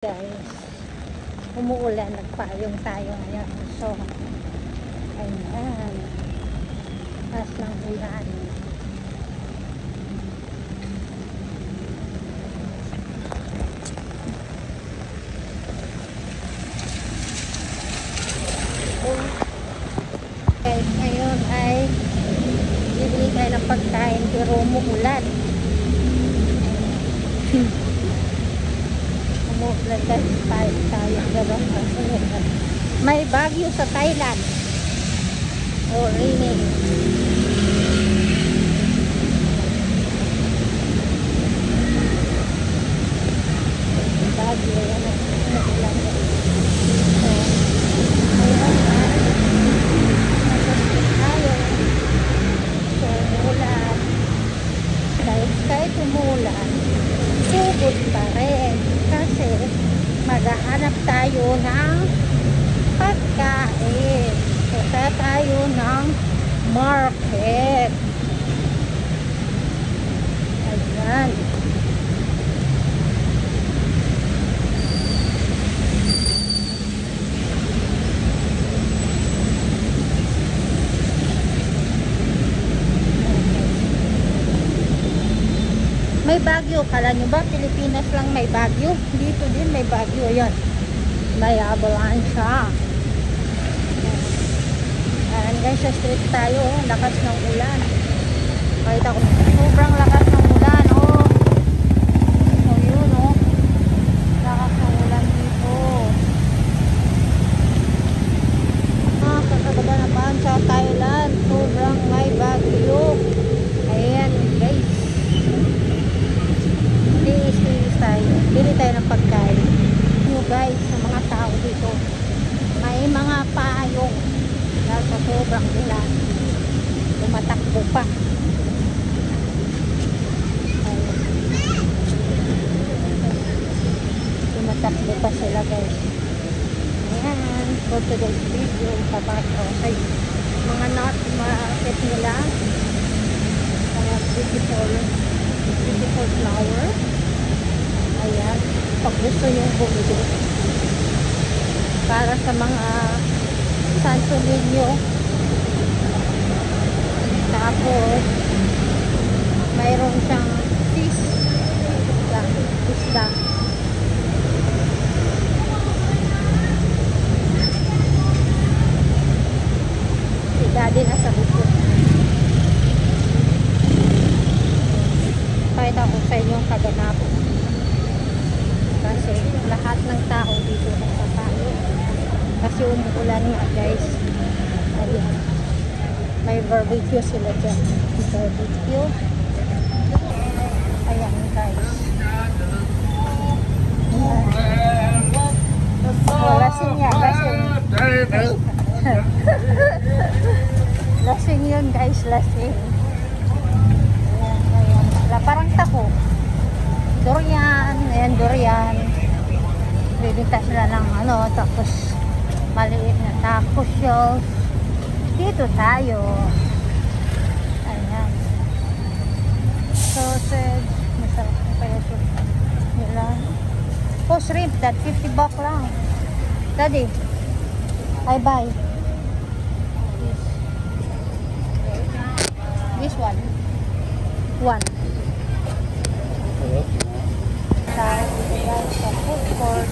Guys, umuulan, nagpayong tayo ngayon. So, ayan, taas ng ulan. Guys, ngayon ay bibili tayo ng pagkain pero umuulan. Umuulan tayo gano'n kasi may bagyo sa Thailand. Oh, raining. Bagyo yan ang umuulan. So, umuulan. Kahit umuulan, sugod pa rin. Kasi maghahanap tayo ng pagkain. Punta tayo ng market. Ayan. May bagyo. Kala nyo ba Pilipinas lang may bagyo? Dito din may bagyo. Ayan. May avalanche. Ayan guys, sa street tayo. Lakas ng ulan. Kahit ako, sobrang lakas ng ulan. Oh. So yun oh. Lakas ng ulan dito. Kakagaba naman sa Thailand. Sobrang may bagyo. Ayan guys. Tayo. Bili tayo ng pagkain. Yung guys, sa mga tao dito, may mga payong dahil sa sobrang ulan. Tumatakbo pa. Ayun. Tumatakbo pa sila guys. Ayan. For today's video, papakita ko kayo mga nut market nila. Mga beautiful flower. Ayan, pag gusto nyo bumili para sa mga Santo Niño. Tapos mayroon siyang fish, isda. Si Daddy nasa likod. Pakita ko sa inyo ang kaganapan. Kasi lahat ng tao dito nagpapalo. Kasi umuulan nga guys. Ayan. May barbecue sila dyan. Barbecue. Ayan guys. Ayan. Oh, lasing yan. Lasing. Lasing yun guys. Lasing. Ayan. Ayan. Parang tako. Durian, ayan durian. Bibinta sila ng ano, tapos maliit na taco shells. Dito tayo. Ayan. Sausage. Masarap na pala ito nila. Oh, shrimp. That 50 bucks lang. Daddy, I buy. This one. One. Sa food court.